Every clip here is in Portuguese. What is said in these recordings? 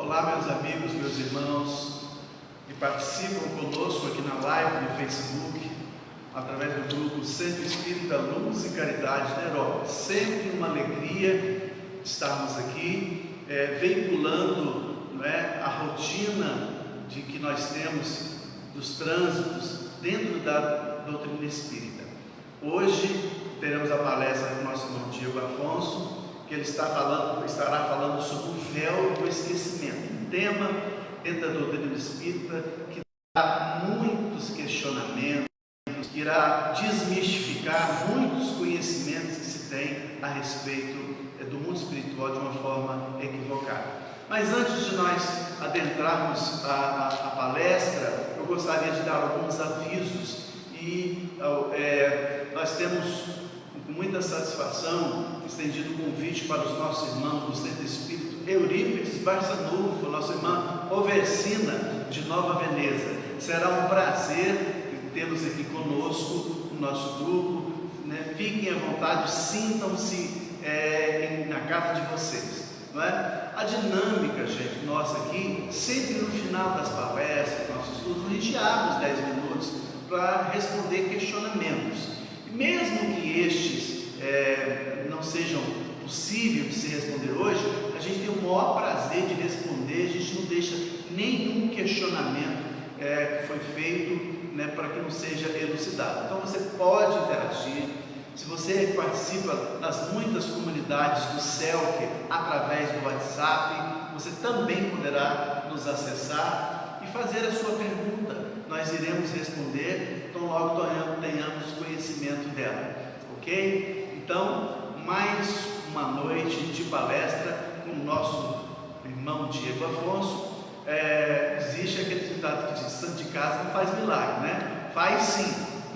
Olá, meus amigos, meus irmãos que participam conosco aqui na live no Facebook, através do grupo Centro Espírita Luz e Caridade de Herópolis. Sempre uma alegria estarmos aqui, veiculando, a rotina de que nós temos dos trânsitos dentro da doutrina espírita. Hoje teremos a palestra do nosso irmão Diego Afonso, que ele estará falando sobre o véu do esquecimento, um tema dentro da doutrina espírita que dá muitos questionamentos, que irá desmistificar muitos conhecimentos que se tem a respeito do mundo espiritual de uma forma equivocada. Mas antes de nós adentrarmos a palestra, eu gostaria de dar alguns avisos e nós temos com muita satisfação estendido o convite para os nossos irmãos do Centro Espírita Eurípides Barçanufo, nossa irmã Oversina de Nova Veneza. Será um prazer tê-los aqui conosco no nosso grupo, Fiquem à vontade, sintam-se na casa de vocês, não é? A dinâmica, gente, nossa aqui, sempre no final das palestras, nossos estudos, a gente abre os 10 minutos para responder questionamentos. Mesmo que estes não sejam possíveis de se responder hoje, a gente tem o maior prazer de responder, a gente não deixa nenhum questionamento que foi feito para que não seja elucidado. Então você pode interagir, se você participa das muitas comunidades do CELC através do WhatsApp, você também poderá nos acessar e fazer a sua pergunta. Nós iremos responder, então logo tenhamos conhecimento dela, ok? Então, mais uma noite de palestra com o nosso irmão Diego Afonso. Existe aquele ditado que diz: santo de casa não faz milagre, Faz sim,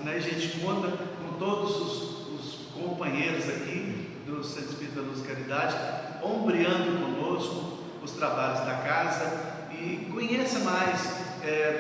A gente conta com todos os companheiros aqui do Centro Espírita Luz e Caridade, ombreando conosco os trabalhos da casa, e conheça mais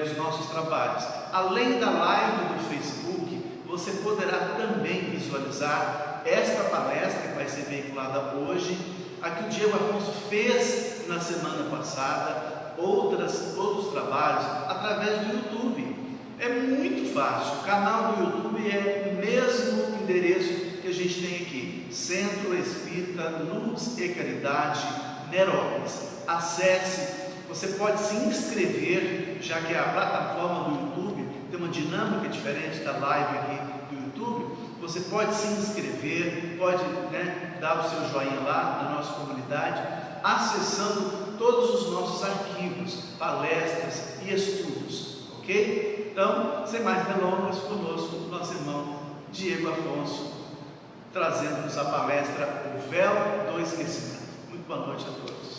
dos nossos trabalhos. Além da live do Facebook, você poderá também visualizar esta palestra que vai ser veiculada hoje, a que o Diego Afonso fez na semana passada, outros trabalhos através do YouTube. É muito fácil, o canal do YouTube é o mesmo endereço que a gente tem aqui, Centro Espírita Luz e Caridade de Herópolis. Acesse. Você pode se inscrever, já que a plataforma do YouTube tem uma dinâmica diferente da live aqui do YouTube. Você pode se inscrever, pode dar o seu joinha lá na nossa comunidade, acessando todos os nossos arquivos, palestras e estudos, ok? Então, sem mais delongas, conosco nosso irmão Diego Afonso, trazendo-nos a palestra O Véu do Esquecimento. Muito boa noite a todos.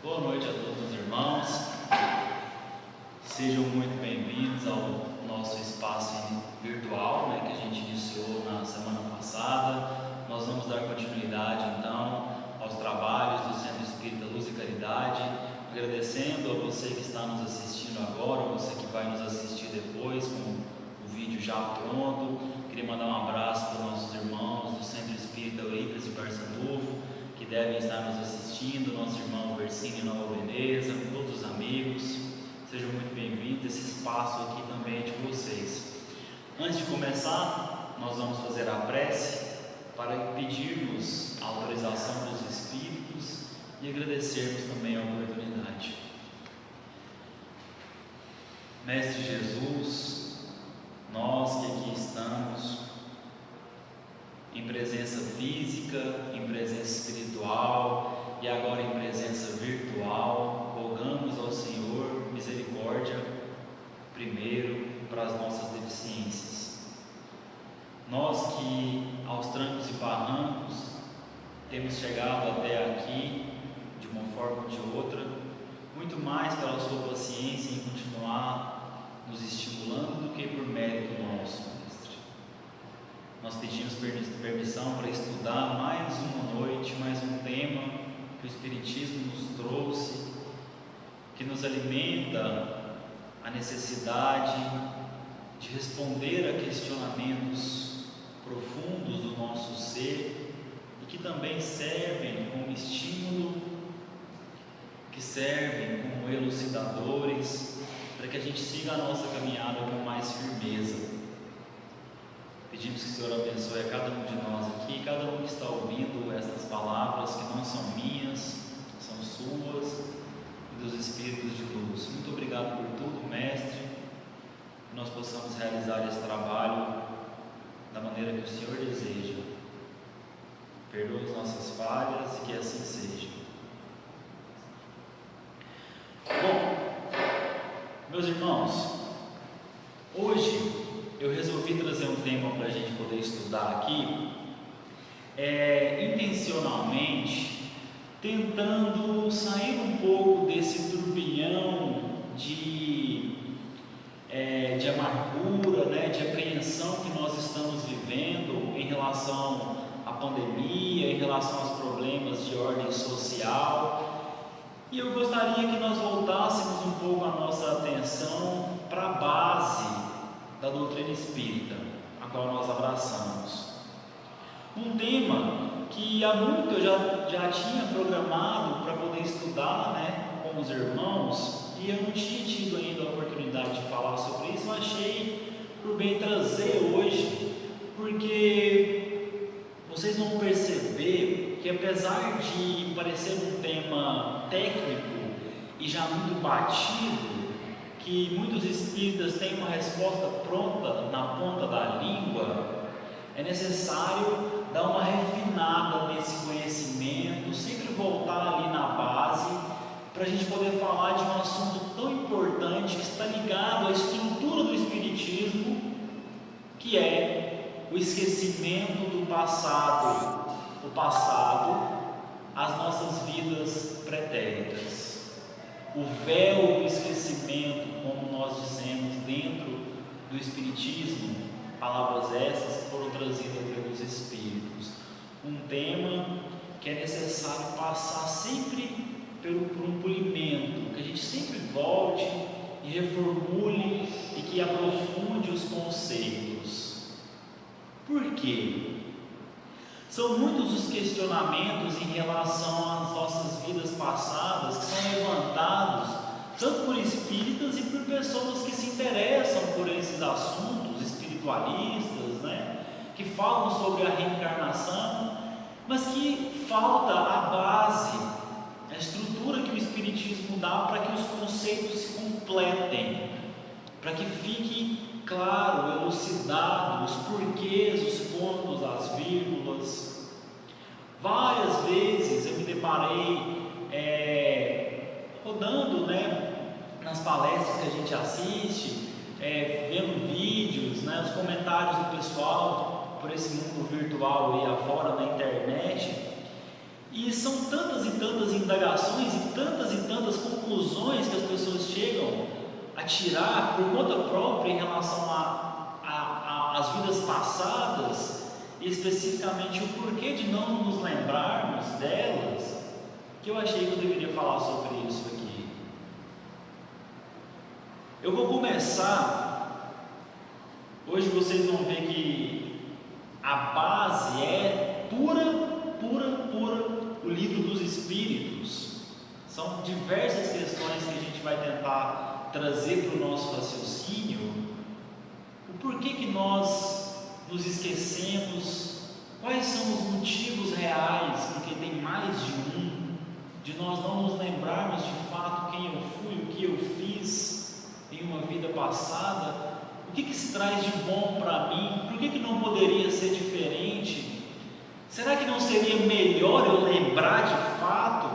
Boa noite a todos os irmãos, sejam muito bem-vindos ao nosso espaço virtual, que a gente iniciou na semana passada. Nós vamos dar continuidade então aos trabalhos do Centro Espírita Luz e Caridade, agradecendo a você que está nos assistindo agora, você que vai nos assistir depois com o vídeo já pronto. Queria mandar um abraço para os nossos irmãos do Centro Espírita Eurípides Barçanufo, que devem estar nos assistindo, nosso irmão Versini Nova Veneza, todos os amigos, sejam muito bem-vindos. Esse espaço aqui também é de vocês. Antes de começar, nós vamos fazer a prece para pedirmos a autorização dos Espíritos e agradecermos também a oportunidade. Mestre Jesus, nós que aqui estamos, em presença física, em presença espiritual e agora em presença virtual, rogamos ao Senhor misericórdia, primeiro, para as nossas deficiências. Nós que, aos trancos e barrancos, temos chegado até aqui, de uma forma ou de outra, muito mais pela sua paciência em continuar nos estimulando do que por mérito nosso. Nós pedimos permissão para estudar mais uma noite, mais um tema que o Espiritismo nos trouxe, que nos alimenta a necessidade de responder a questionamentos profundos do nosso ser e que também servem como estímulo, que servem como elucidadores para que a gente siga a nossa caminhada com mais firmeza. Pedimos que o Senhor abençoe a cada um de nós aqui, cada um que está ouvindo estas palavras que não são minhas, são suas e dos Espíritos de luz. Muito obrigado por tudo, Mestre, que nós possamos realizar esse trabalho da maneira que o Senhor deseja. Perdoa as nossas falhas e que assim seja. Bom, meus irmãos, hoje eu resolvi trazer um tema para a gente poder estudar aqui, intencionalmente, tentando sair um pouco desse turbilhão de amargura, né, de apreensão que nós estamos vivendo em relação à pandemia, em relação aos problemas de ordem social. E eu gostaria que nós voltássemos um pouco a nossa atenção para a base da doutrina espírita, a qual nós abraçamos. Um tema que há muito eu já tinha programado para poder estudar, né, com os irmãos, e eu não tinha tido ainda a oportunidade de falar sobre isso. Eu achei por bem trazer hoje, porque vocês vão perceber que, apesar de parecer um tema técnico e já muito batido, que muitos espíritas têm uma resposta pronta na ponta da língua, é necessário dar uma refinada nesse conhecimento, sempre voltar ali na base, para a gente poder falar de um assunto tão importante que está ligado à estrutura do Espiritismo, que é o esquecimento do passado, as nossas vidas pretéritas. O véu do esquecimento, como nós dizemos dentro do Espiritismo, palavras essas que foram trazidas pelos Espíritos. Um tema que é necessário passar sempre por um polimento, que a gente sempre volte e reformule e que aprofunde os conceitos. Por quê? São muitos os questionamentos em relação às nossas vidas passadas que são levantados tanto por espíritas e por pessoas que se interessam por esses assuntos, espiritualistas, né? Que falam sobre a reencarnação, mas que falta a base, a estrutura que o Espiritismo dá para que os conceitos se completem, para que fique claro, elucidado os porquês, os pontos, as vírgulas. Várias vezes eu me deparei rodando, né, nas palestras que a gente assiste, vendo vídeos, né, os comentários do pessoal por esse mundo virtual aí afora na internet, e são tantas e tantas indagações e tantas conclusões que as pessoas chegam a tirar por conta própria em relação às vidas passadas, e especificamente o porquê de não nos lembrarmos delas, que eu achei que eu deveria falar sobre isso aqui. Eu vou começar, hoje vocês vão ver que a base é pura o Livro dos Espíritos. São diversas questões que a gente vai tentar trazer para o nosso raciocínio. O porquê que nós nos esquecemos, quais são os motivos reais, porque tem mais de um, de nós não nos lembrarmos de fato quem eu fui, o que eu fiz em uma vida passada, o que se traz de bom para mim, por que não poderia ser diferente? Será que não seria melhor eu lembrar de fato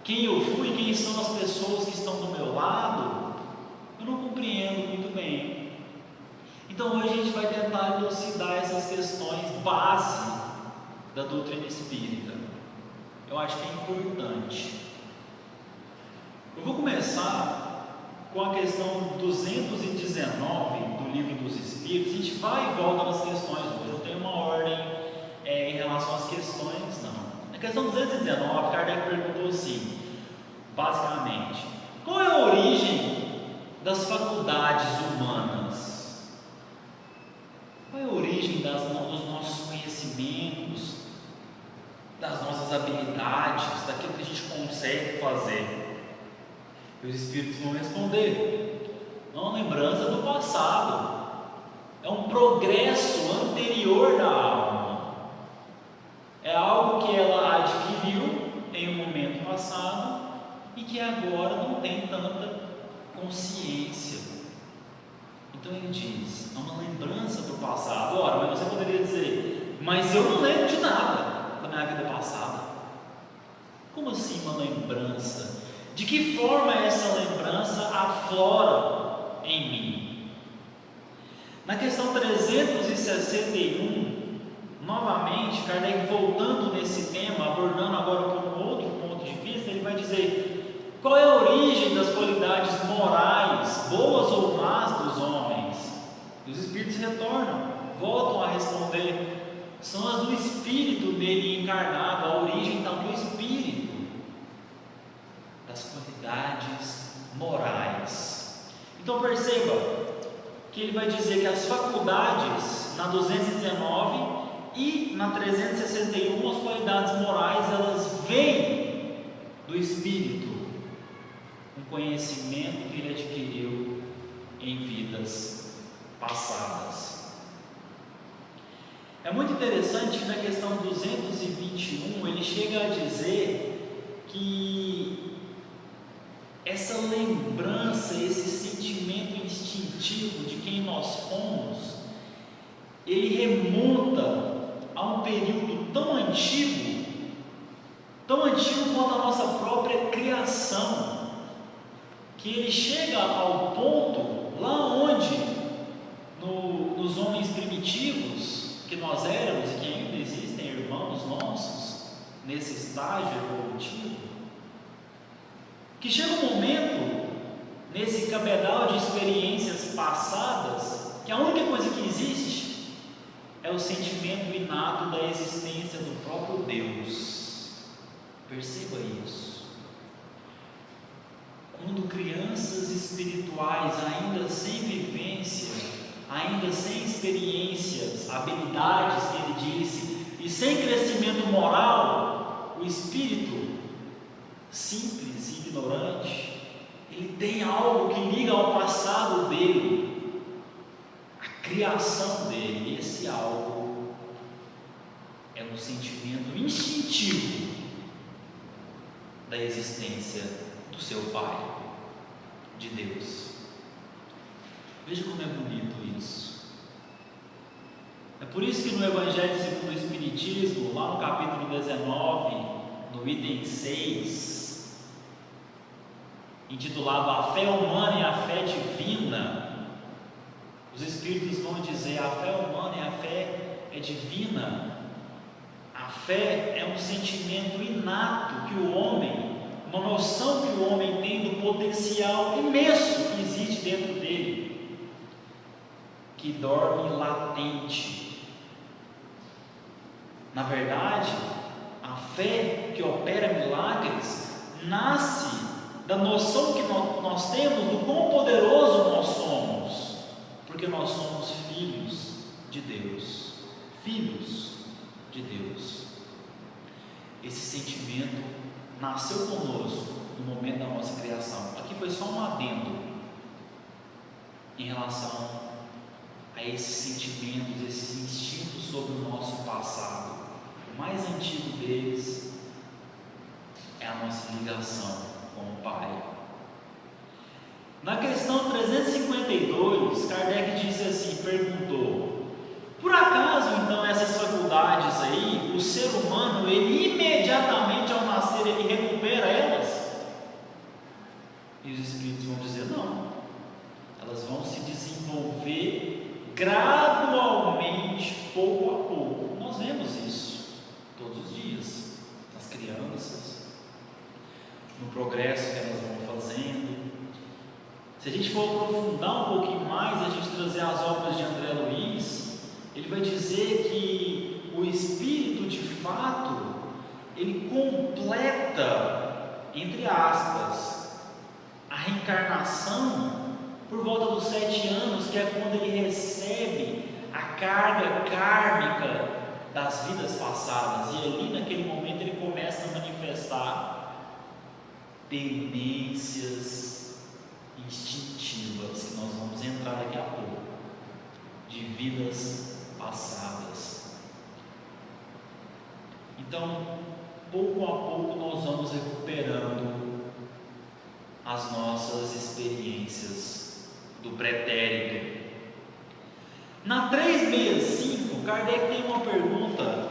quem eu fui, quem são as pessoas que estão do meu lado? Eu não compreendo muito bem. Então hoje a gente vai tentar elucidar essas questões base da doutrina espírita. Eu acho que é importante. Eu vou começar com a questão 219 do Livro dos Espíritos. A gente vai e volta nas questões hoje, não tem uma ordem em relação às questões, não. Na questão 219, Kardec perguntou assim, basicamente, qual é a origem das faculdades humanas? Qual é a origem origem dos nossos conhecimentos, das nossas habilidades, daquilo que a gente consegue fazer. E os Espíritos vão responder: não é uma lembrança do passado, é um progresso anterior da alma, é algo que ela adquiriu em um momento passado e que agora não tem tanta consciência. Então ele diz: é uma lembrança do passado. Ora, mas você poderia dizer: mas eu não lembro de nada da minha vida passada. Como assim uma lembrança? De que forma essa lembrança aflora em mim? Na questão 361, novamente, Kardec voltando nesse tema, abordando agora por um outro ponto de vista, ele vai dizer: qual é a origem das qualidades morais, boas ou más, dos homens? E os Espíritos retornam, voltam a responder: são as do Espírito nele encarnado, a origem então do Espírito, das qualidades morais. Então perceba que ele vai dizer que as faculdades, na 219 e na 361, as qualidades morais, elas vêm do Espírito, um conhecimento que ele adquiriu em vidas passadas. É muito interessante que na questão 221 ele chega a dizer que essa lembrança, esse sentimento instintivo de quem nós fomos, ele remonta a um período tão antigo quanto a nossa própria criação, que ele chega ao ponto lá onde nos homens primitivos que nós éramos e que ainda existem irmãos nossos nesse estágio evolutivo, que chega um momento nesse cabedal de experiências passadas que a única coisa que existe é o sentimento inato da existência do próprio Deus. Perceba isso. Quando crianças espirituais, ainda sem vivência, ainda sem experiências, habilidades que ele disse, e sem crescimento moral, o espírito simples e ignorante, ele tem algo que liga ao passado dele, a criação dele. Esse algo é um sentimento instintivo da existência do seu Pai, de Deus. Veja como é bonito isso. É por isso que no Evangelho segundo o Espiritismo, lá no capítulo 19, no item 6, intitulado A Fé Humana e a Fé Divina, os Espíritos vão dizer: a fé humana e a fé é divina. A fé é um sentimento inato que o homem, uma noção que o homem tem do potencial imenso que existe dentro dele, que dorme latente. Na verdade, a fé que opera milagres nasce da noção que nós temos do quão poderoso nós somos, porque nós somos filhos de Deus, filhos de Deus. Esse sentimento nasceu conosco no momento da nossa criação. Aqui foi só um adendo em relação a esses sentimentos, esses instintos sobre o nosso passado. O mais antigo deles é a nossa ligação com o Pai. Na questão 352, Kardec disse assim, perguntou: por acaso então essas faculdades aí, o ser humano, ele imediatamente ao nascer ele recupera elas? E os Espíritos vão dizer: não, elas vão se desenvolver gradualmente, pouco a pouco. Nós vemos isso todos os dias, nas crianças, no progresso que elas vão fazendo. Se a gente for aprofundar um pouquinho mais, a gente trazer as obras de André Luiz, ele vai dizer que o espírito, de fato, ele completa, entre aspas, a reencarnação por volta dos 7 anos, que é quando ele recebe a carga kármica das vidas passadas, e ali naquele momento ele começa a manifestar tendências instintivas, que nós vamos entrar daqui a pouco, de vidas passadas. Então, pouco a pouco nós vamos recuperando as nossas experiências do pretérito. Na 365, Kardec tem uma pergunta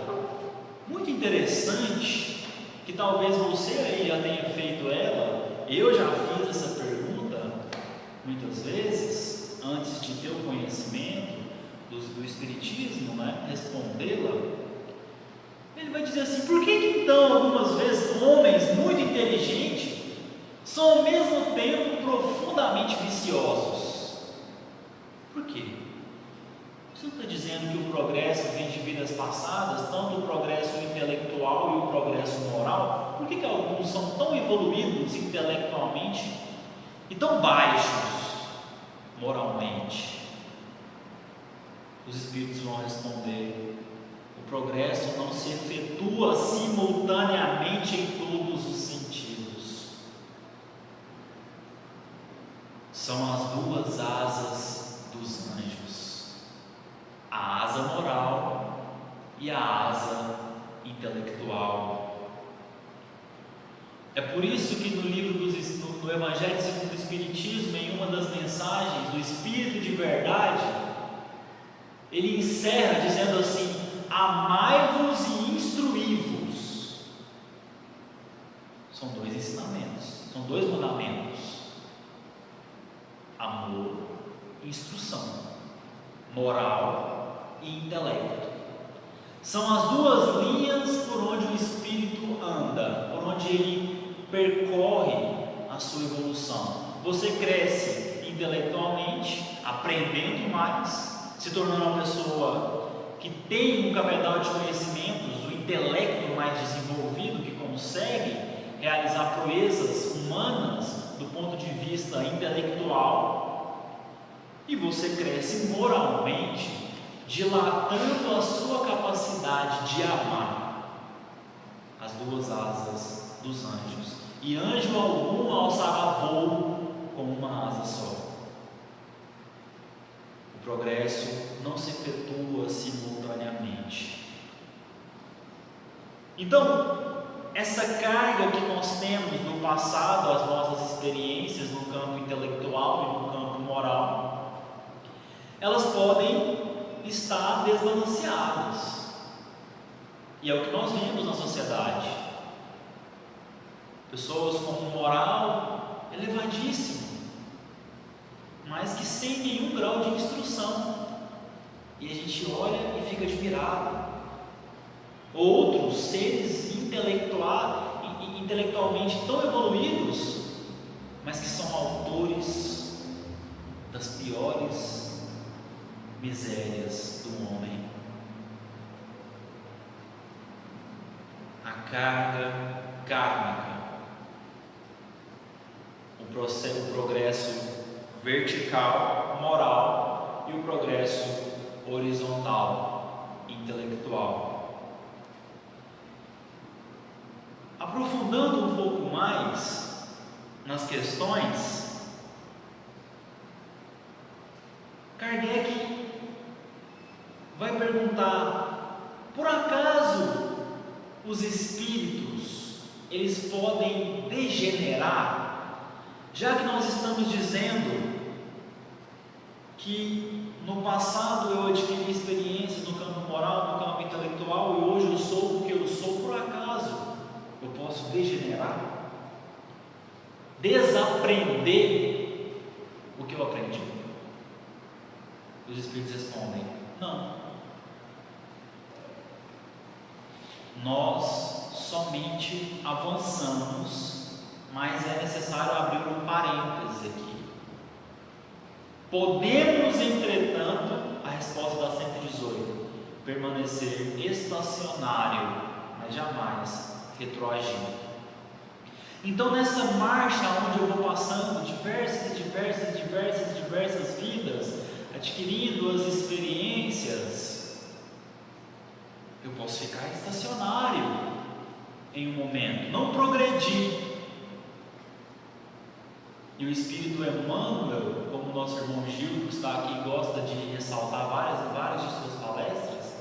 muito interessante, que talvez você aí já tenha feito ela. Eu já fiz essa pergunta muitas vezes, antes de ter o conhecimento do Espiritismo, né? Respondê-la. Ele vai dizer assim: por que então algumas vezes homens muito inteligentes são ao mesmo tempo profundamente viciosos? Por quê? Você não está dizendo que o progresso vem de vidas passadas, tanto o progresso intelectual e o progresso moral? Por que alguns são tão evoluídos intelectualmente e tão baixos moralmente? Os Espíritos vão responder: o progresso não se efetua simultaneamente em todos os sentidos. São as duas asas dos anjos, a asa moral e a asa intelectual. É por isso que no livro do Evangelho segundo o Espiritismo, em uma das mensagens do Espírito de Verdade, ele encerra dizendo assim: amai-vos e instruí-vos. São dois ensinamentos, são dois mandamentos: amor e instrução, moral e intelecto. São as duas linhas por onde o espírito anda, por onde ele percorre a sua evolução. Você cresce intelectualmente, aprendendo mais, se tornando uma pessoa que tem um cabedal de conhecimentos, o intelecto mais desenvolvido, que consegue realizar proezas humanas do ponto de vista intelectual, e você cresce moralmente, dilatando a sua capacidade de amar. As duas asas dos anjos, e anjo algum alçará voo com uma asa só. O progresso não se efetua simultaneamente. Então, essa carga que nós temos do passado, as nossas experiências no campo intelectual e no campo moral, elas podem estar desbalanceadas, e é o que nós vemos na sociedade. Pessoas com um moral elevadíssimo, mas que sem nenhum grau de instrução, e a gente olha e fica admirado. Outros seres intelectualmente tão evoluídos, mas que são autores das piores misérias do homem. A carga kármica, o progresso vertical, moral, e o progresso horizontal, intelectual. Aprofundando um pouco mais nas questões, Kardec vai perguntar: por acaso os espíritos eles podem degenerar? Já que nós estamos dizendo que no passado eu adquiri experiências no campo moral, no campo intelectual, e hoje eu sou o que eu sou, por acaso eu posso degenerar? Desaprender o que eu aprendi? Os espíritos respondem: não. Nós somente avançamos, mas é necessário abrir um parêntese aqui. Podemos, entretanto, a resposta da 118, permanecer estacionário, mas jamais retroagindo. Então, nessa marcha onde eu vou passando diversas vidas, adquirindo as experiências posso ficar estacionário em um momento, não progredir. E o Espírito Emmanuel, como o nosso irmão Gil, que está aqui, gosta de ressaltar várias de suas palestras,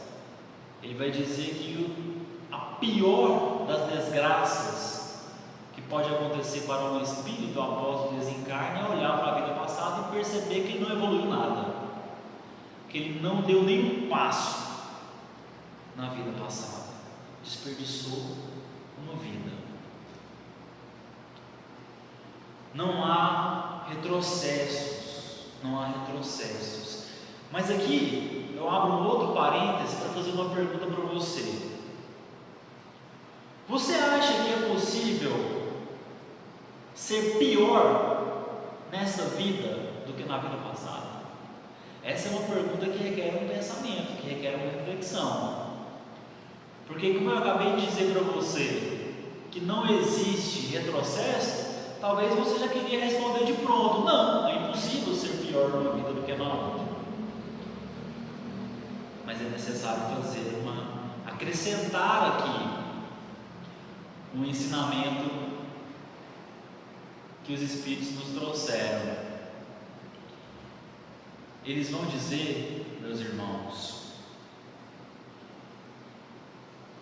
ele vai dizer que a pior das desgraças que pode acontecer para um espírito após o desencarne é olhar para a vida passada e perceber que ele não evoluiu nada, que ele não deu nenhum passo na vida passada, desperdiçou uma vida. Não há retrocessos, Mas aqui eu abro um outro parêntese para fazer uma pergunta para você. Você acha que é possível ser pior nessa vida do que na vida passada? Essa é uma pergunta que requer um pensamento, que requer uma reflexão. Porque, como eu acabei de dizer para você, que não existe retrocesso, talvez você já queria responder de pronto: não, é impossível ser pior numa vida do que na outra. Mas é necessário acrescentar aqui um ensinamento que os Espíritos nos trouxeram. Eles vão dizer, meus irmãos,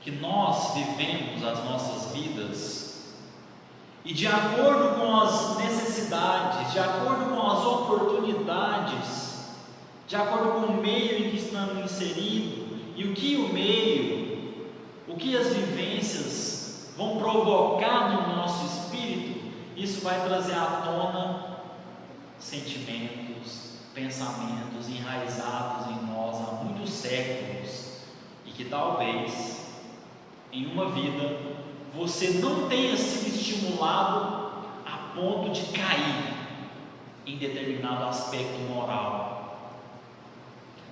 que nós vivemos as nossas vidas e, de acordo com as necessidades, de acordo com as oportunidades, de acordo com o meio em que estamos inseridos, e o que as vivências vão provocar no nosso espírito, isso vai trazer à tona sentimentos, pensamentos enraizados em nós há muitos séculos, e que talvez em uma vida você não tenha sido estimulado a ponto de cair em determinado aspecto moral.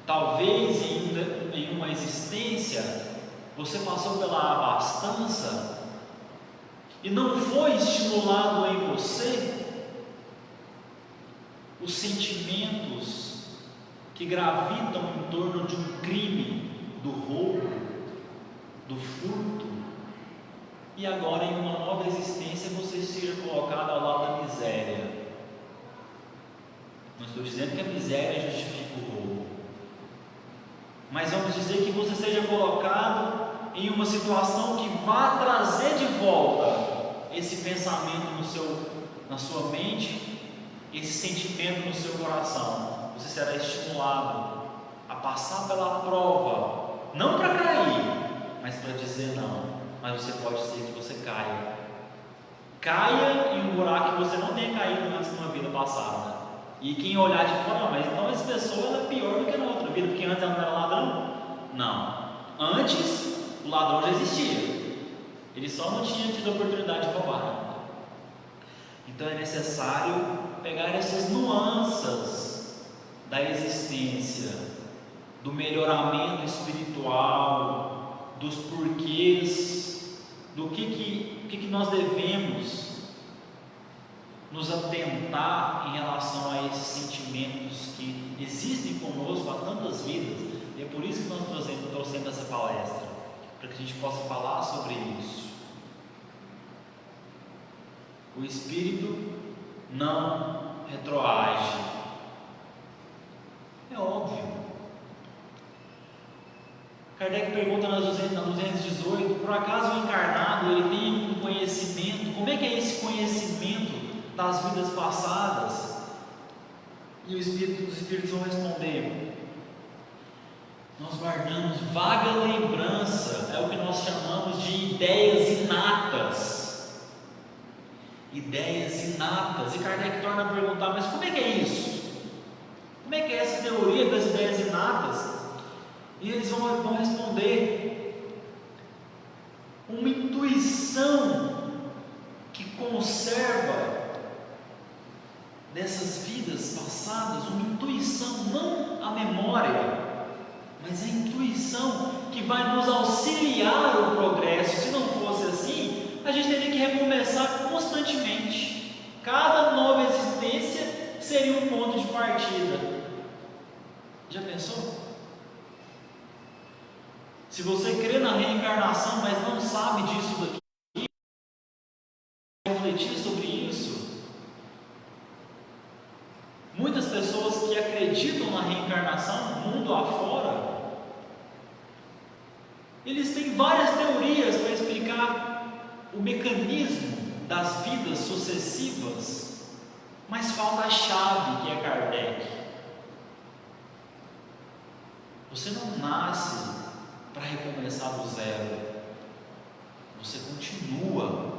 Talvez em uma existência você passou pela abastança e não foi estimulado em você os sentimentos que gravitam em torno de um crime, do roubo, do furto, e agora em uma nova existência você seja colocado ao lado da miséria. Não estou dizendo que a miséria justifica o roubo, mas vamos dizer que você seja colocado em uma situação que vá trazer de volta esse pensamento na sua mente, esse sentimento no seu coração. Você será estimulado a passar pela prova, não para cair, mas para dizer não. Mas você pode ser que você caia em um buraco que você não tenha caído antes de uma vida passada. E quem olhar de fora: mas então essa pessoa ela é pior do que na outra vida, porque antes ela não era ladrão? Não, antes o ladrão já existia, ele só não tinha tido a oportunidade de roubar. Então é necessário pegar essas nuances da existência, do melhoramento espiritual, dos porquês, do que nós devemos nos atentar em relação a esses sentimentos que existem conosco há tantas vidas. E é por isso que nós trouxemos essa palestra, para que a gente possa falar sobre isso. O Espírito não retroage, é óbvio. Kardec pergunta na 218: por acaso o encarnado ele tem um conhecimento? Como é que é esse conhecimento das vidas passadas? E os Espíritos vão responder: nós guardamos vaga lembrança, é o que nós chamamos de ideias inatas. Ideias inatas. E Kardec torna a perguntar: mas como é que é isso? Como é que é essa teoria das ideias inatas? E eles vão responder: uma intuição que conserva dessas vidas passadas, uma intuição, não a memória, mas a intuição que vai nos auxiliar o progresso. Se não fosse assim, a gente teria que recomeçar constantemente. Cada nova existência seria um ponto de partida. Já pensou? Se você crê na reencarnação, mas não sabe disso daqui, refletir sobre isso. Muitas pessoas que acreditam na reencarnação, mundo afora, eles têm várias teorias para explicar o mecanismo das vidas sucessivas, mas falta a chave, que é Kardec. Você não nasce para recomeçar do zero, você continua.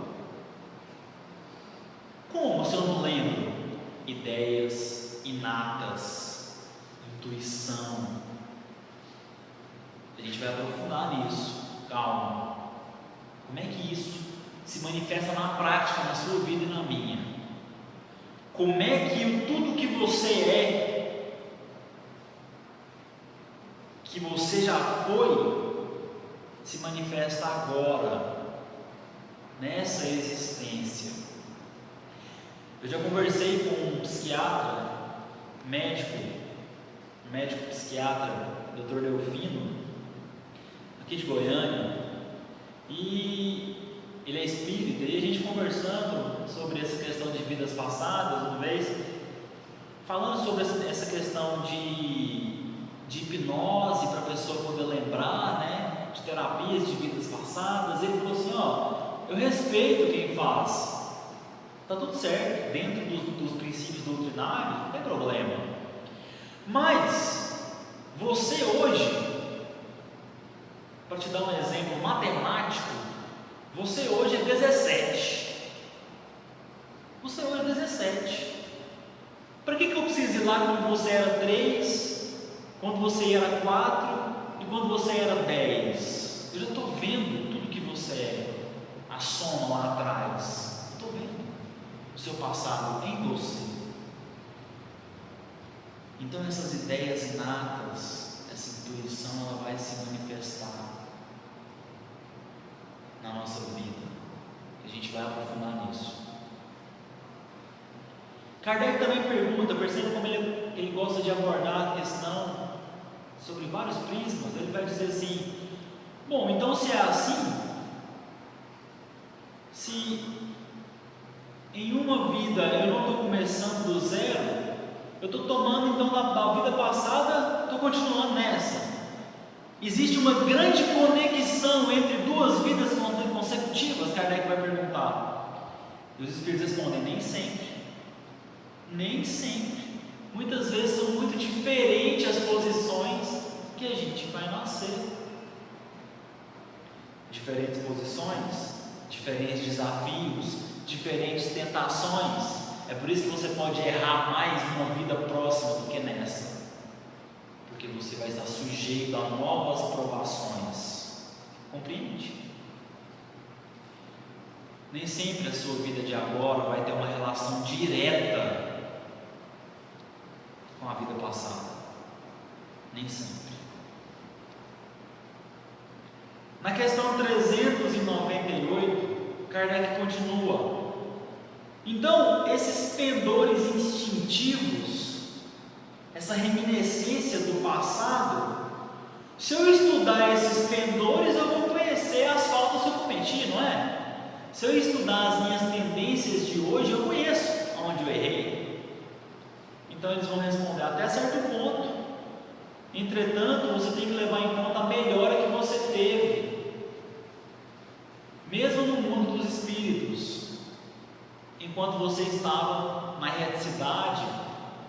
Como se eu não lembro? Ideias inatas, intuição. A gente vai aprofundar nisso, calma. Como é que isso se manifesta na prática, na sua vida e na minha? Como é que tudo que você é, que você já foi, se manifesta agora, nessa existência? Eu já conversei com um psiquiatra, médico psiquiatra, Dr. Delfino, aqui de Goiânia, e ele é espírita, e a gente conversando sobre essa questão de vidas passadas, uma vez, falando sobre essa questão de hipnose, para a pessoa poder lembrar, né, de terapias de vidas passadas. Ele falou assim: ó, eu respeito quem faz, está tudo certo, dentro dos princípios doutrinários, não tem problema, mas você hoje, para te dar um exemplo matemático, você hoje é 17. Você hoje é 17. Para que eu preciso ir lá quando você era 3, quando você era 4 e quando você era 10? Eu já estou vendo tudo que você é, a soma lá atrás. Estou vendo o seu passado em você. Então essas ideias inatas, essa intuição, ela vai se manifestar na nossa vida. A gente vai aprofundar nisso. Kardec também pergunta, perceba como ele gosta de abordar a questão sobre vários prismas. Ele vai dizer assim: bom, então se é assim, se em uma vida eu não estou começando do zero, eu estou tomando então da vida passada, estou continuando nessa. Existe uma grande conexão entre duas vidas consecutivas? Kardec vai perguntar. E os espíritos respondem: nem sempre. Nem sempre. Muitas vezes são muito diferentes as posições que a gente vai nascer. Diferentes posições, diferentes desafios, diferentes tentações. É por isso que você pode errar mais numa vida próxima do que nessa, porque você vai estar sujeito a novas provações. Compreende? Nem sempre a sua vida de agora vai ter uma relação direta com a vida passada. Nem sempre. Na questão 398, Kardec continua: então, esses pendores instintivos, essa reminiscência do passado, se eu estudar esses pendores, eu vou conhecer as faltas que eu cometi, não é? Se eu estudar as minhas tendências de hoje, eu conheço onde eu errei. Então eles vão responder: até certo ponto. Entretanto, você tem que levar em conta a melhora que você teve, mesmo no mundo dos espíritos, enquanto você estava na reticidade,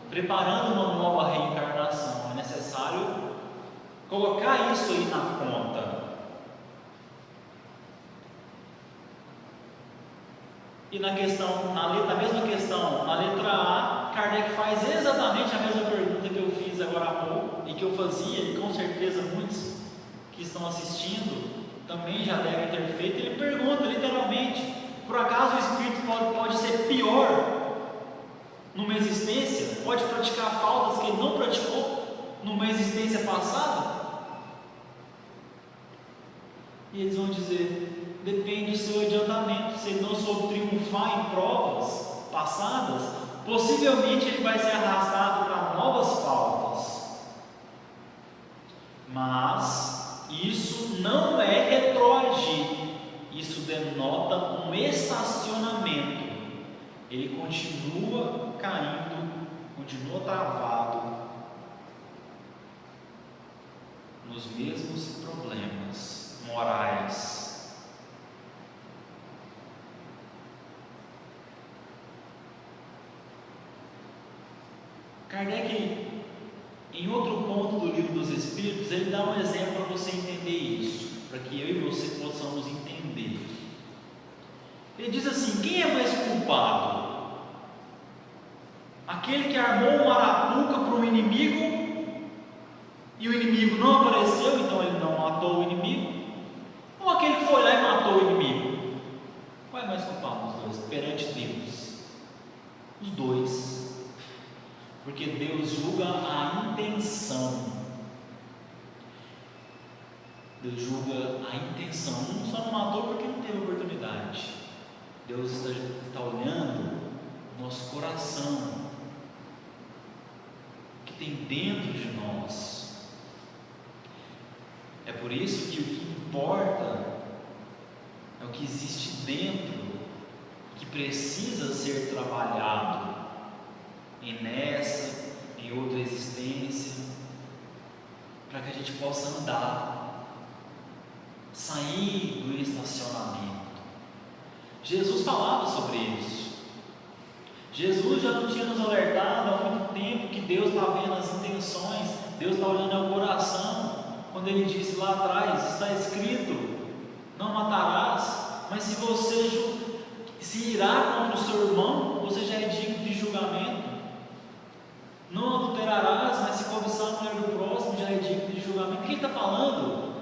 preparando uma nova reencarnação. É necessário colocar isso aí na conta. E na mesma questão, na letra A, Kardec faz exatamente a mesma pergunta que eu fiz agora há pouco, e que eu fazia, e com certeza muitos que estão assistindo também já devem ter feito. Ele pergunta literalmente: por acaso o espírito pode ser pior numa existência? Pode praticar faltas que ele não praticou numa existência passada? E eles vão dizer: depende do seu adiantamento. Se ele não soube triunfar em provas passadas, possivelmente ele vai ser arrastado para novas faltas. Mas Isso não é retroagir, isso denota um estacionamento. Ele continua caindo, continua travado nos mesmos problemas morais. Kardec, em outro ponto do Livro dos Espíritos, ele dá um exemplo para você entender isso, para que eu e você possamos entender. Ele diz assim: quem é mais culpado? Aquele que armou uma arapuca para um inimigo e o inimigo não apareceu, então ele não matou o inimigo? Ou aquele que foi lá e matou o inimigo? Qual é mais culpado dos dois perante Deus? Os dois. Porque Deus julga a intenção. Deus julga a intenção. Um só não matou porque não teve oportunidade. Deus está olhando o nosso coração, o que tem dentro de nós. É por isso que o que importa é o que existe dentro, que precisa ser trabalhado. E nessa, em outra existência, para que a gente possa andar, sair do estacionamento. Jesus falava sobre isso. Jesus já não tinha nos alertado há muito tempo que Deus está vendo as intenções, Deus está olhando ao coração, quando Ele disse lá atrás: está escrito, não matarás. Mas se você se irá contra o seu irmão, você já é digno de julgamento. Não adulterarás, mas se cobiçar a mulher do próximo, já é digno de julgamento. O que ele está falando?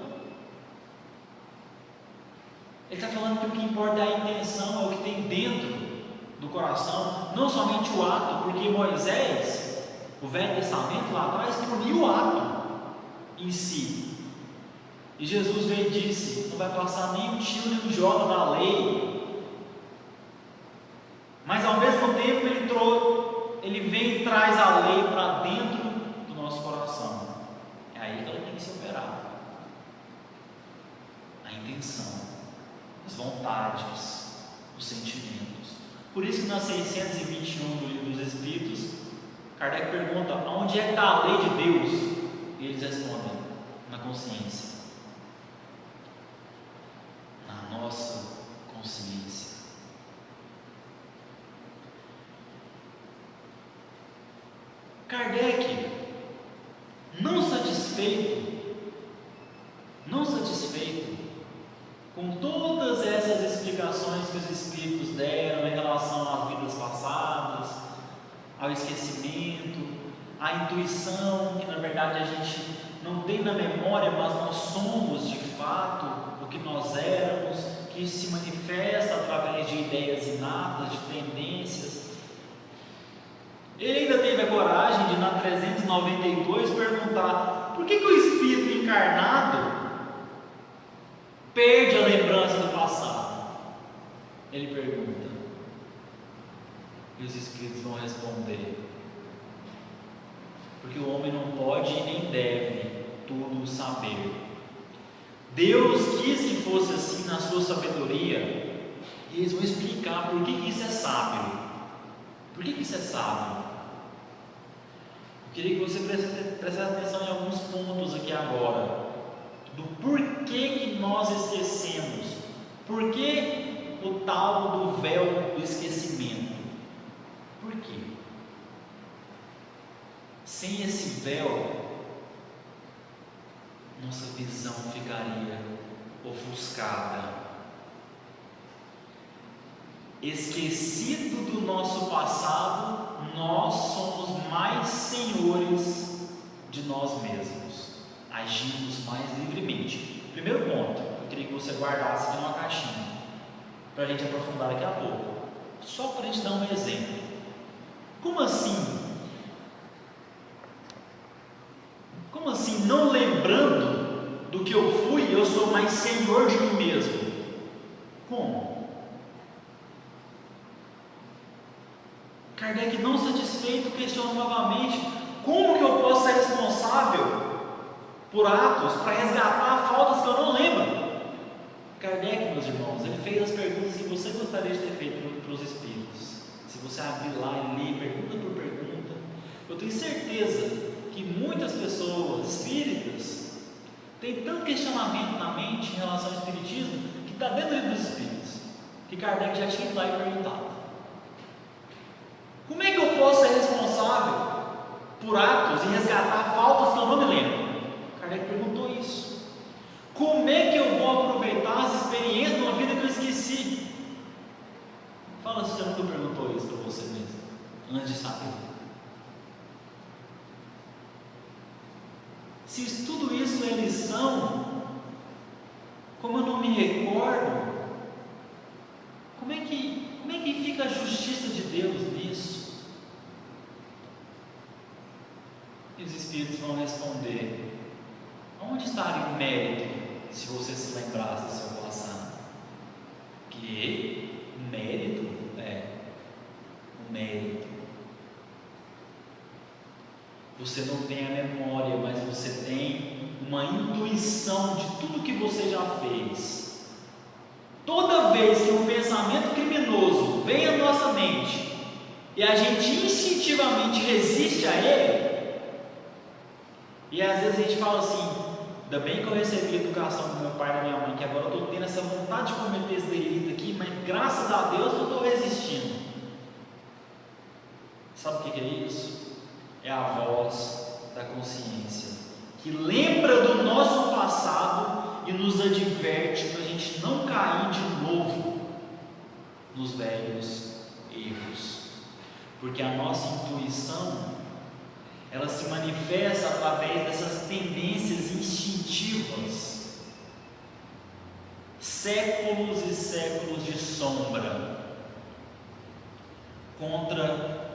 Ele está falando que o que importa é a intenção, é o que tem dentro do coração, não somente o ato, porque Moisés, o Velho Testamento lá atrás, punia o ato em si. E Jesus veio e disse: não vai passar nem um tio nem um joga da lei. Mas ao mesmo tempo ele vem e traz a lei para dentro do nosso coração. É aí que ela tem que se operar. A intenção, as vontades, os sentimentos. Por isso que na 621 do Livro dos Espíritos, Kardec pergunta: onde é que está a lei de Deus? E eles respondem: na consciência. Na nossa consciência. Kardec, não satisfeito com todas essas explicações que os Espíritos deram em relação às vidas passadas, ao esquecimento, à intuição, que na verdade a gente não tem na memória, mas nós somos de fato o que nós éramos, que isso se manifesta através de ideias inatas, de tendências. Ele ainda teve a coragem de, na 392, perguntar: por que o espírito encarnado perde a lembrança do passado? Ele pergunta, e os espíritos vão responder: porque o homem não pode e nem deve tudo saber. Deus quis que fosse assim na sua sabedoria, e eles vão explicar por que isso é sábio. Por que isso é sábio? Eu queria que você prestasse atenção em alguns pontos aqui agora, do porquê que nós esquecemos, por que o tal do véu do esquecimento. Por quê? Sem esse véu, nossa visão ficaria ofuscada. Esquecido do nosso passado, nós somos mais senhores de nós mesmos, agimos mais livremente. Primeiro ponto, eu queria que você guardasse aqui numa caixinha, para a gente aprofundar daqui a pouco, só para a gente dar um exemplo. Como assim? Como assim, não lembrando do que eu fui, eu sou mais senhor de mim mesmo? Como? Kardec, não satisfeito, questiona novamente: como que eu posso ser responsável por atos, para resgatar faltas que eu não lembro. Kardec, meus irmãos, ele fez as perguntas que você gostaria de ter feito para os espíritos. Se você abrir lá e ler pergunta por pergunta, eu tenho certeza que muitas pessoas espíritas têm tanto questionamento na mente em relação ao espiritismo que está dentro do livro dos espíritos, que Kardec já tinha ido lá e perguntado. Como é que eu posso ser responsável por atos e resgatar faltas que eu não me lembro? Kardec perguntou isso. Como é que eu vou aproveitar as experiências de uma vida que eu esqueci? Fala se você nunca perguntou isso para você mesmo, antes de saber. Se tudo isso é lição, como eu não me recordo, como é que fica a justiça de Deus nisso? E os espíritos vão responder: onde estaria o mérito se você se lembrasse do seu passado? Que mérito? O mérito. Você não tem a memória, mas você tem uma intuição de tudo que você já fez. Toda vez que um pensamento criminoso vem à nossa mente e a gente instintivamente resiste a ele, e às vezes a gente fala assim: ainda bem que eu recebi a educação do meu pai e da minha mãe, que agora eu estou tendo essa vontade de cometer esse delito aqui, mas graças a Deus eu estou resistindo. Sabe o que é isso? É a voz da consciência, que lembra do nosso passado e nos adverte para a gente não cair de novo nos velhos erros, porque a nossa intuição, ela se manifesta através dessas tendências instintivas, séculos e séculos de sombra, contra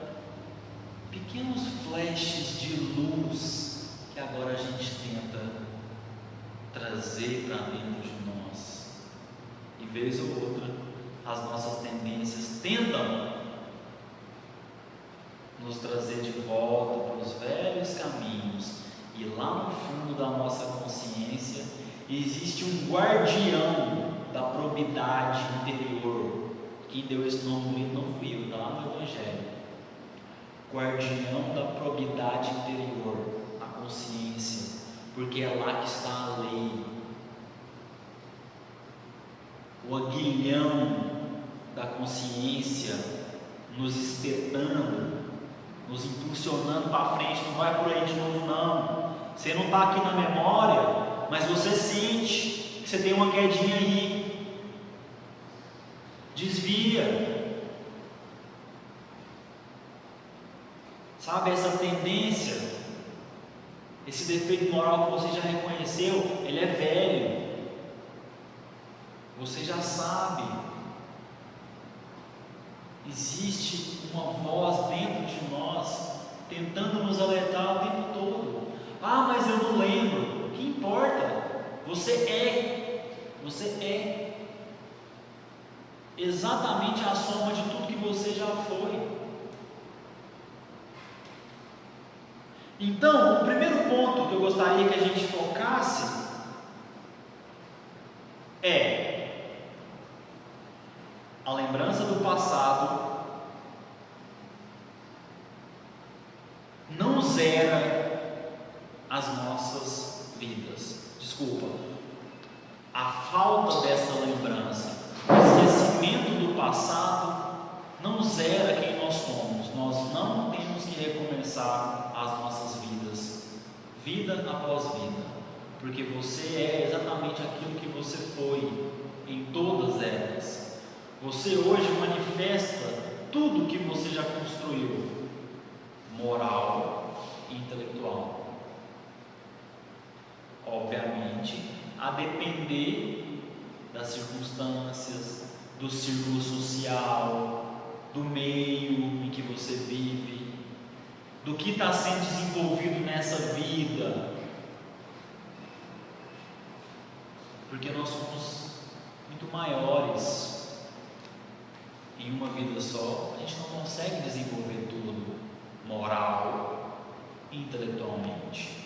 pequenos flashes de luz que agora a gente tenta trazer para dentro de nós. E vez ou outra, as nossas tendências tentam nos trazer de volta para os velhos caminhos, e lá no fundo da nossa consciência existe um guardião da probidade interior. Quem deu esse nome não fui eu, está lá no Evangelho. Guardião da probidade interior, a consciência, porque é lá que está a lei. O aguilhão da consciência nos espetando, nos impulsionando para frente. Não vai por aí de novo não. Você não está aqui na memória, mas você sente que você tem uma quedinha aí. Desvia. Sabe, essa tendência, esse defeito moral que você já reconheceu, ele é velho. Você já sabe. Existe uma voz dentro de nós tentando nos alertar o tempo todo. Ah, mas eu não lembro. O que importa? Você é exatamente a soma de tudo que você já foi. Então, o primeiro ponto que eu gostaria que a gente focasse é: a lembrança do passado não zera as nossas vidas. Desculpa, a falta dessa lembrança, o esquecimento do passado não zera quem nós somos. Nós não temos que recomeçar as nossas vidas, vida após vida, porque você é exatamente aquilo que você foi em todas elas. Você hoje manifesta tudo que você já construiu, moral e intelectual. Obviamente, a depender das circunstâncias, do círculo social, do meio em que você vive, do que está sendo desenvolvido nessa vida, porque nós somos muito maiores. Em uma vida só, a gente não consegue desenvolver tudo, moral e intelectualmente.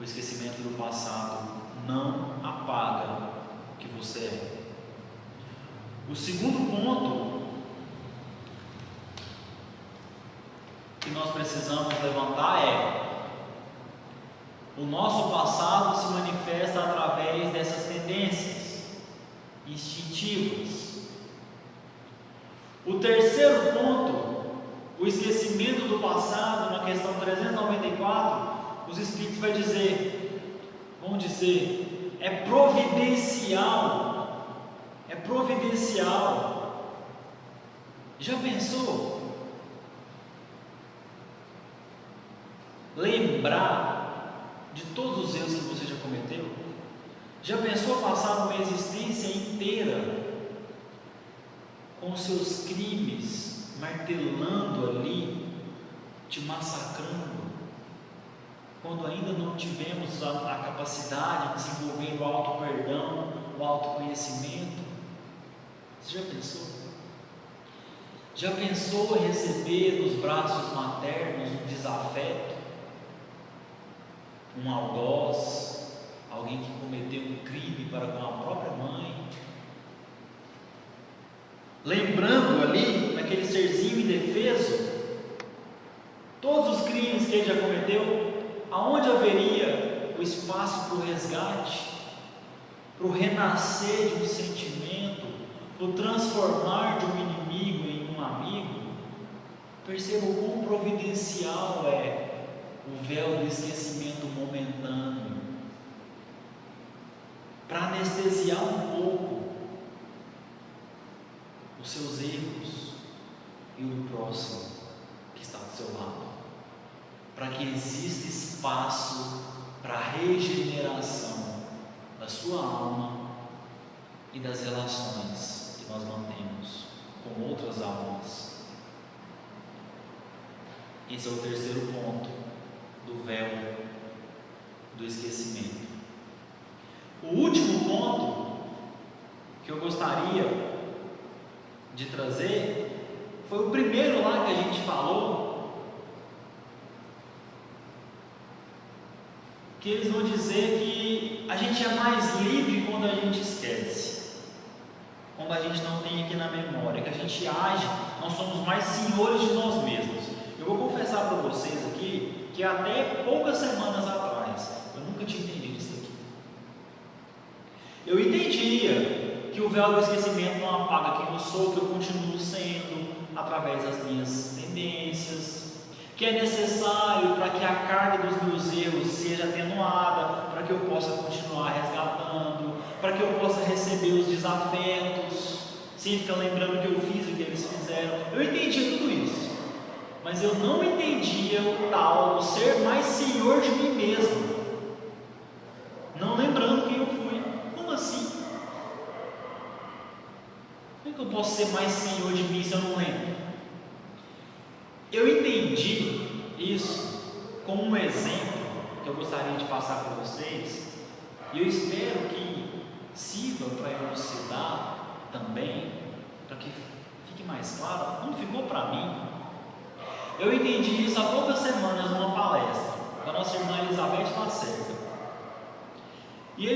O esquecimento do passado não apaga o que você é. O segundo ponto que nós precisamos levantar é: o nosso passado se manifesta através dessas tendências instintivas. O terceiro ponto, o esquecimento do passado, na questão 394, os Espíritos vão dizer, é providencial. É providencial. Já pensou? Lembrar de todos os erros que você já cometeu? Já pensou passar uma existência inteira com os seus crimes martelando ali, te massacrando, quando ainda não tivemos a capacidade de desenvolver o auto-perdão, o autoconhecimento? Você já pensou? Já pensou em receber nos braços maternos um desafeto, um algoz, alguém que cometeu um crime para com a própria mãe? Lembrando ali, naquele serzinho indefeso, todos os crimes que ele já cometeu, aonde haveria o espaço para o resgate, para o renascer de um sentimento, para o transformar de um inimigo em um amigo? Perceba o quão providencial é o véu do esquecimento momentâneo, para anestesiar um pouco os seus erros e o do próximo que está do seu lado, para que exista espaço para a regeneração da sua alma e das relações que nós mantemos com outras almas. Esse é o terceiro ponto do véu do esquecimento. O último ponto que eu gostaria de trazer foi o primeiro lá que a gente falou, que eles vão dizer que a gente é mais livre quando a gente esquece, quando a gente não tem aqui na memória, que a gente age, nós somos mais senhores de nós mesmos. Eu vou confessar para vocês aqui que até poucas semanas atrás eu nunca tinha entendido isso aqui. Eu entendia que o véu do esquecimento não apaga quem eu sou, que eu continuo sendo através das minhas tendências, que é necessário para que a carga dos meus erros seja atenuada, para que eu possa continuar resgatando, para que eu possa receber os desafetos, sem ficar lembrando que eu fiz o que eles fizeram. Eu entendia tudo isso, mas eu não entendia o tal, o ser mais senhor de mim mesmo, não lembrando quem eu fui. Como assim? Como é que eu posso ser mais senhor de mim se eu não lembro? Eu entendi isso como um exemplo que eu gostaria de passar para vocês, e eu espero que sirva para elucidar também, para que fique mais claro. Não ficou para mim. Eu entendi isso há poucas semanas numa palestra da nossa irmã Elizabeth Lacerda. E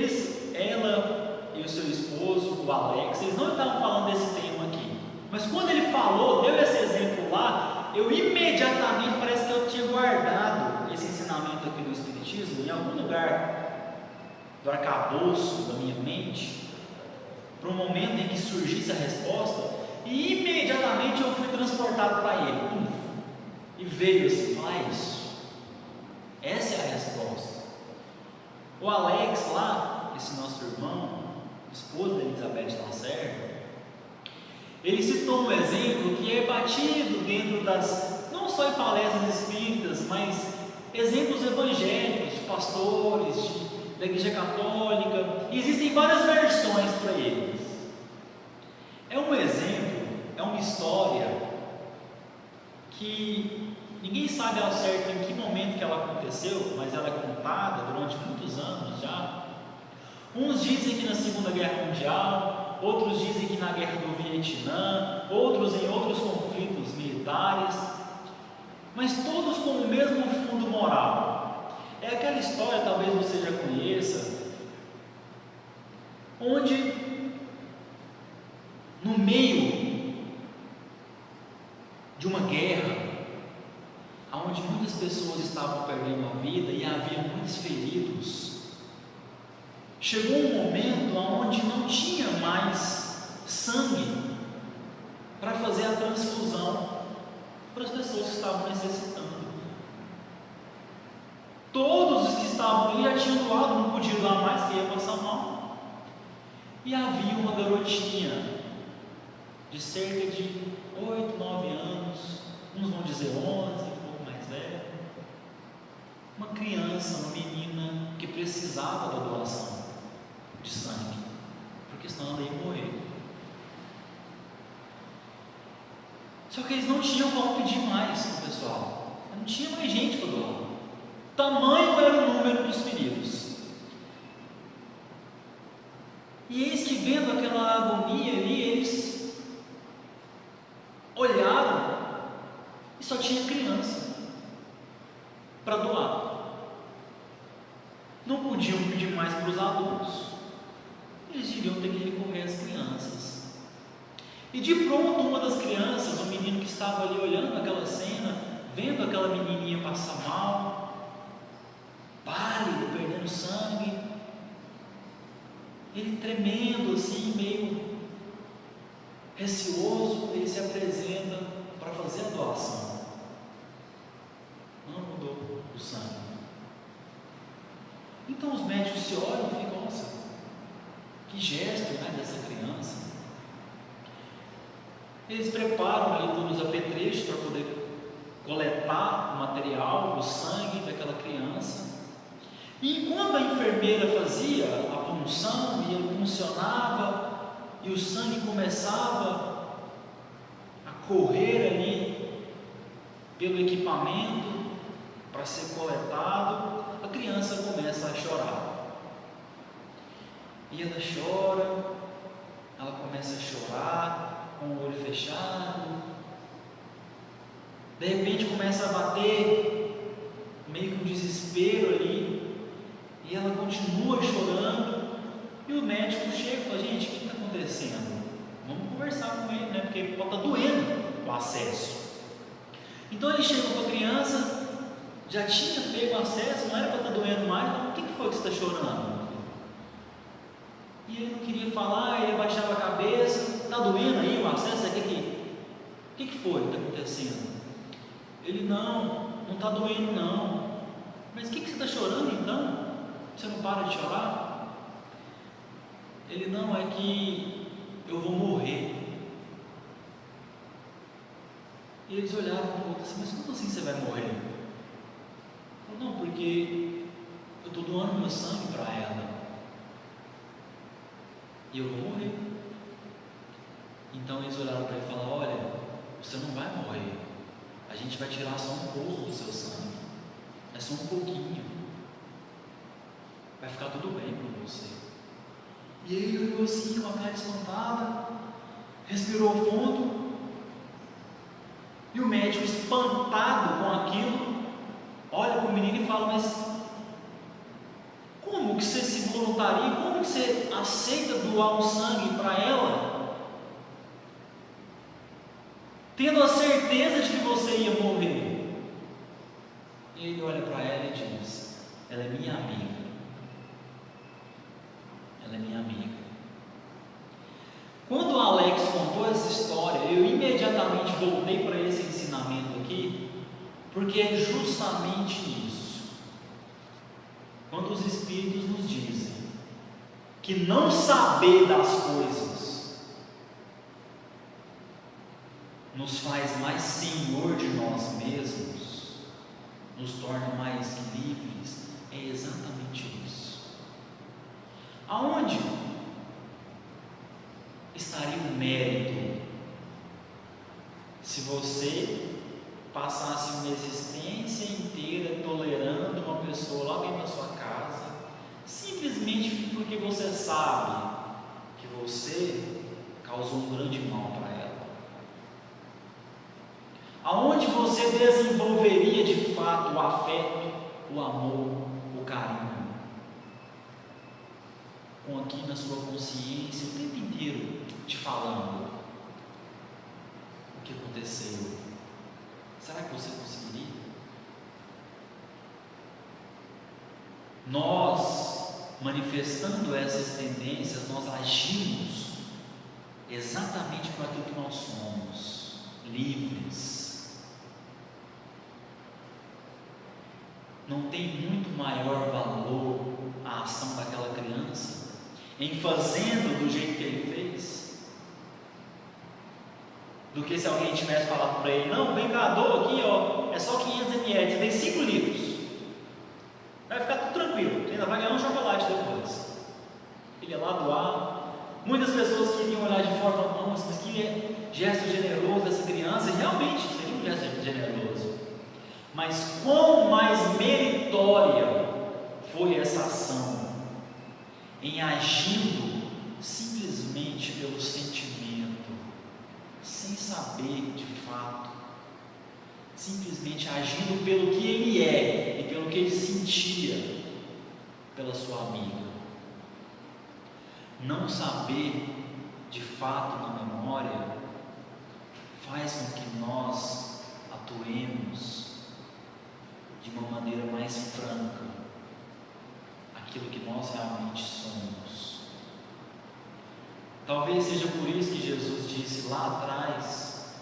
ela e o seu esposo, o Alex, eles não estavam falando desse tema aqui, mas quando ele falou, deu esse exemplo lá, eu imediatamente, parece que eu tinha guardado esse ensinamento aqui do Espiritismo em algum lugar do arcabouço da minha mente, para o momento em que surgisse a resposta, e imediatamente eu fui transportado para ele. E veio assim, isso. Essa é a resposta. O Alex lá, esse nosso irmão, esposo da Elizabeth Lacerda, ele citou um exemplo que é batido dentro das, não só em palestras espíritas, mas exemplos evangélicos, de pastores, da Igreja Católica, e existem várias versões para eles. É um exemplo, é uma história que ninguém sabe ao certo em que momento que ela aconteceu, mas ela é contada durante muitos anos já. Uns dizem que na Segunda Guerra Mundial, outros dizem que na Guerra do Vietnã, outros em outros conflitos militares, mas todos com o mesmo fundo moral. É aquela história, talvez você já conheça, onde no meio de uma guerra, onde muitas pessoas estavam perdendo a vida e havia muitos feridos, chegou um momento onde não tinha mais sangue para fazer a transfusão para as pessoas que estavam necessitando. Todos os que estavam ali já tinham doado, não podiam doar mais, que ia passar mal. E havia uma garotinha de cerca de 8, 9 anos, uns vão dizer 11, um pouco mais velha, uma criança, uma menina que precisava da doação de sangue, porque senão ela ia morrer. Só que eles não tinham como pedir mais para o pessoal, não tinha mais gente para doar. Tamanho era o número dos feridos. E eis que, vendo aquela agonia ali, eles olharam e só tinha criança para doar. Não podiam pedir mais para os adultos, eles iriam ter que recorrer às crianças. E de pronto, uma das crianças, o menino que estava ali olhando aquela cena, vendo aquela menininha passar mal, pálido, perdendo sangue, ele tremendo assim, meio receoso, ele se apresenta para fazer a doação. Não mudou o sangue. Então os médicos se olham e ficam, nossa, que gesto, né, dessa criança. Eles preparam ali todos os apetrechos para poder coletar o material, o sangue daquela criança. E enquanto a enfermeira fazia a punção, e ele puncionava, e o sangue começava a correr ali pelo equipamento para ser coletado, a criança começa a chorar. E ela chora, ela começa a chorar, com o olho fechado. De repente começa a bater meio que um desespero ali, e ela continua chorando, e o médico chega e fala, gente, o que está acontecendo? Vamos conversar com ele, né? Porque pode estar doendo o acesso. Então ele chega com a criança, já tinha pego o acesso, não era para estar doendo mais, então, o que foi que você está chorando? E ele não queria falar, ele abaixava a cabeça, está doendo aí o acesso? O que foi que está acontecendo? Ele, não está doendo não. Mas o que você está chorando então? Você não para de chorar? Ele, não, é que eu vou morrer. E eles olharam um pouco assim, mas como assim você vai morrer? Ele falou, não, porque eu estou doando meu sangue para ela, e eu vou morrer. Então eles olharam para ele e falaram, olha, você não vai morrer, a gente vai tirar só um pouco do seu sangue, é só um pouquinho, vai ficar tudo bem com você. E ele olhou assim com a cara espantada, respirou fundo, e o médico, espantado com aquilo, olha para o menino e fala, mas como que você se voluntaria, como que você aceita doar um sangue para ela, tendo a certeza de que você ia morrer? E ele olha para ela e diz, ela é minha amiga. Ela é minha amiga. Quando o Alex contou essa história, eu imediatamente voltei para esse ensinamento aqui, porque é justamente isso. Quando os Espíritos nos dizem que não saber das coisas nos faz mais senhor de nós mesmos, nos torna mais livres, é exatamente isso. Aonde estaria o mérito se você passasse uma existência inteira tolerando uma pessoa lá dentro da sua casa, simplesmente porque você sabe que você causou um grande mal para ela? Aonde você desenvolveria de fato o afeto, o amor, carinho, com aqui na sua consciência o tempo inteiro te falando o que aconteceu, será que você conseguiria? Nós, manifestando essas tendências, nós agimos exatamente para aquilo que nós somos, livres. Não tem muito maior valor a ação daquela criança em fazendo do jeito que ele fez, do que se alguém tivesse falado para ele: não, vem cá, dou aqui, ó, é só 500 ml, você tem 5 litros, vai ficar tudo tranquilo, você ainda vai ganhar um chocolate depois. Ele ia lá doar. Muitas pessoas queriam olhar de fora e falar: nossa, mas que gesto generoso dessa criança. E realmente seria um gesto generoso, mas quão mais meritória foi essa ação em agindo simplesmente pelo sentimento, sem saber de fato, simplesmente agindo pelo que ele é e pelo que ele sentia pela sua amiga. Não saber de fato na memória faz com que nós atuemos de uma maneira mais franca aquilo que nós realmente somos. Talvez seja por isso que Jesus disse lá atrás: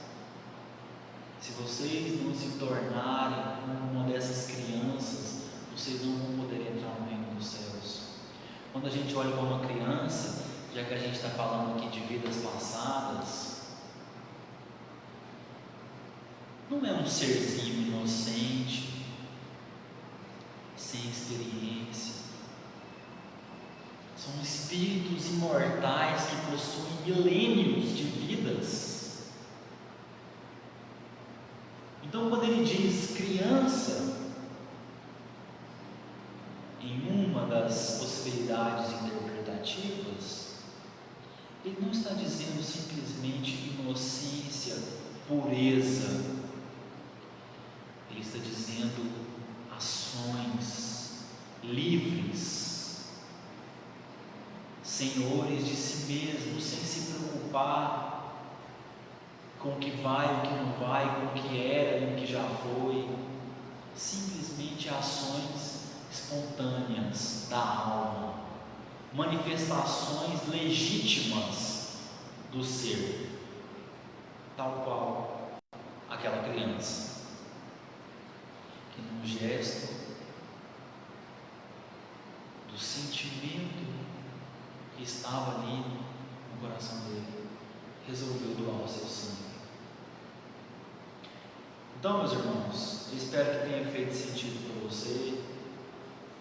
se vocês não se tornarem como uma dessas crianças, vocês não vão poder entrar no reino dos céus. Quando a gente olha para uma criança, já que a gente está falando aqui de vidas passadas, não é um serzinho inocente, sem experiência. São espíritos imortais que possuem milênios de vidas. Então, quando ele diz criança, em uma das possibilidades interpretativas, ele não está dizendo simplesmente inocência, pureza. Ele está dizendo ações livres, senhores de si mesmos, sem se preocupar com o que vai, o que não vai, com o que era e o que já foi. Simplesmente ações espontâneas da alma, manifestações legítimas do ser, tal qual aquela criança que num gesto do sentimento que estava ali no coração dele, resolveu doar o seu sangue. Então, meus irmãos, eu espero que tenha feito sentido para você.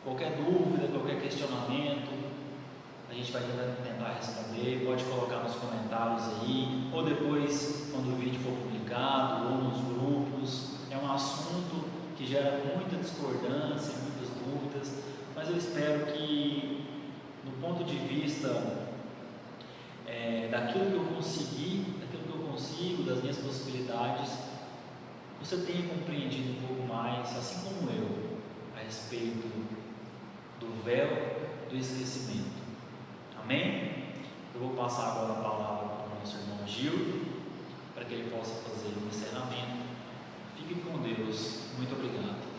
Qualquer dúvida, qualquer questionamento, a gente vai tentar responder. Pode colocar nos comentários aí, ou depois, quando o vídeo for publicado, ou nos grupos. É um assunto que gera muita discordância, muitas dúvidas, mas eu espero que, do ponto de vista daquilo que eu consegui, daquilo que eu consigo, das minhas possibilidades, você tenha compreendido um pouco mais, assim como eu, a respeito do véu do esquecimento. Amém? Eu vou passar agora a palavra para o nosso irmão Gil, para que ele possa fazer o encerramento. Fique com Deus. Muito obrigado.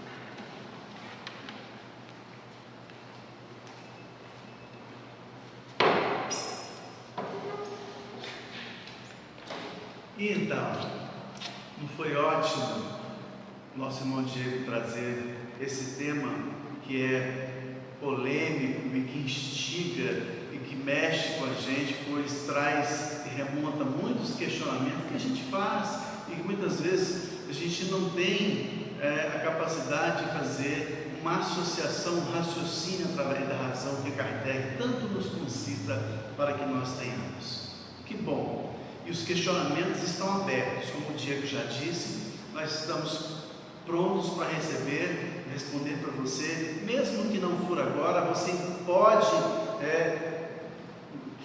E então, não foi ótimo nosso irmão Diego trazer esse tema que é polêmico e que instiga e que mexe com a gente, pois traz e remonta muitos questionamentos que a gente faz e que muitas vezes a gente não tem a capacidade de fazer uma associação, um raciocínio através da razão que Kardec tanto nos concita para que nós tenhamos. Que bom! E os questionamentos estão abertos, como o Diego já disse, nós estamos prontos para receber, responder para você, mesmo que não for agora, você pode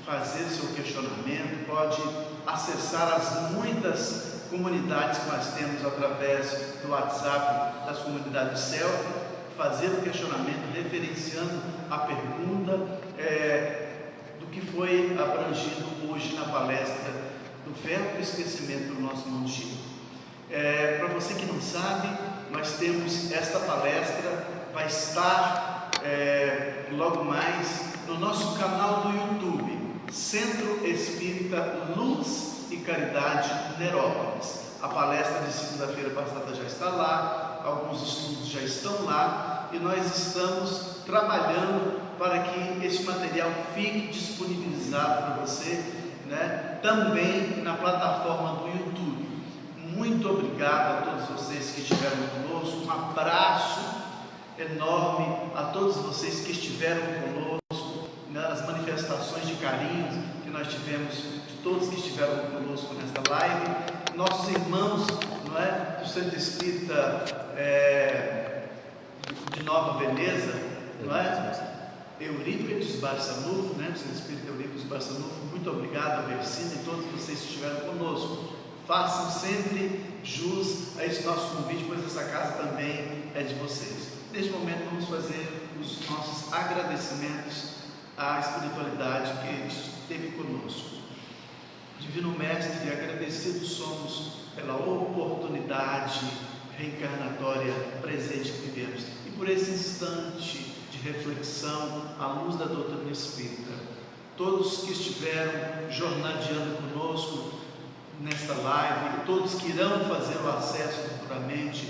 fazer seu questionamento, pode acessar as muitas comunidades que nós temos através do WhatsApp das comunidades do céu, fazer o questionamento, referenciando a pergunta do que foi abrangido hoje na palestra do Verbo do Esquecimento do nosso irmão Chico. Para você que não sabe, nós temos esta palestra, vai estar logo mais no nosso canal do YouTube, Centro Espírita Luz e Caridade Nerópolis. A palestra de segunda-feira passada já está lá, alguns estudos já estão lá, e nós estamos trabalhando para que esse material fique disponibilizado para você, né, também na plataforma do YouTube. Muito obrigado a todos vocês que estiveram conosco, um abraço enorme a todos vocês que estiveram conosco, nas manifestações de carinho que nós tivemos de todos que estiveram conosco nesta live, nossos irmãos, não é, do Centro Espírita de Nova Veneza, não é? Eurípides Barçanufo, né? O Centro Espírita Eurípides Barçanufo, muito obrigado a Versina e todos vocês que estiveram conosco. Façam sempre jus a esse nosso convite, pois essa casa também é de vocês. Neste momento vamos fazer os nossos agradecimentos à espiritualidade que esteve conosco. Divino Mestre, agradecidos somos pela oportunidade reencarnatória presente que vivemos e por esse instante de reflexão à luz da doutrina espírita. Todos que estiveram jornadeando conosco nesta live, e todos que irão fazer o acesso futuramente,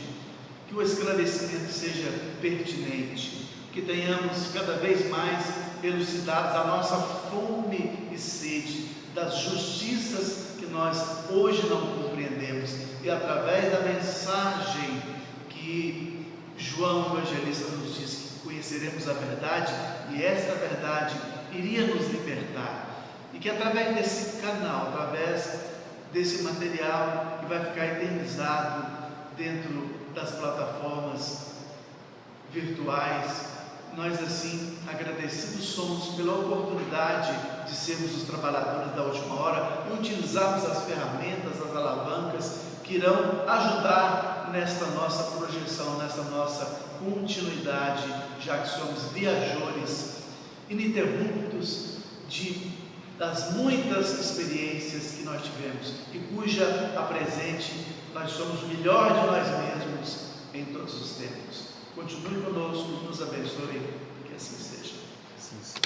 que o esclarecimento seja pertinente, que tenhamos cada vez mais elucidados a nossa fome e sede das justiças que nós hoje não compreendemos, e através da mensagem que João Evangelista nos diz que conheceremos a verdade, e esta verdade iria nos libertar, e que através desse canal, através desse material que vai ficar eternizado dentro das plataformas virtuais, nós assim agradecidos somos pela oportunidade de sermos os trabalhadores da última hora e utilizarmos as ferramentas, as alavancas que irão ajudar nesta nossa projeção, nesta nossa continuidade, já que somos viajores ininterruptos das muitas experiências que nós tivemos e cuja a presente nós somos o melhor de nós mesmos em todos os tempos. Continue conosco, nos abençoe, que assim seja. Sim, sim.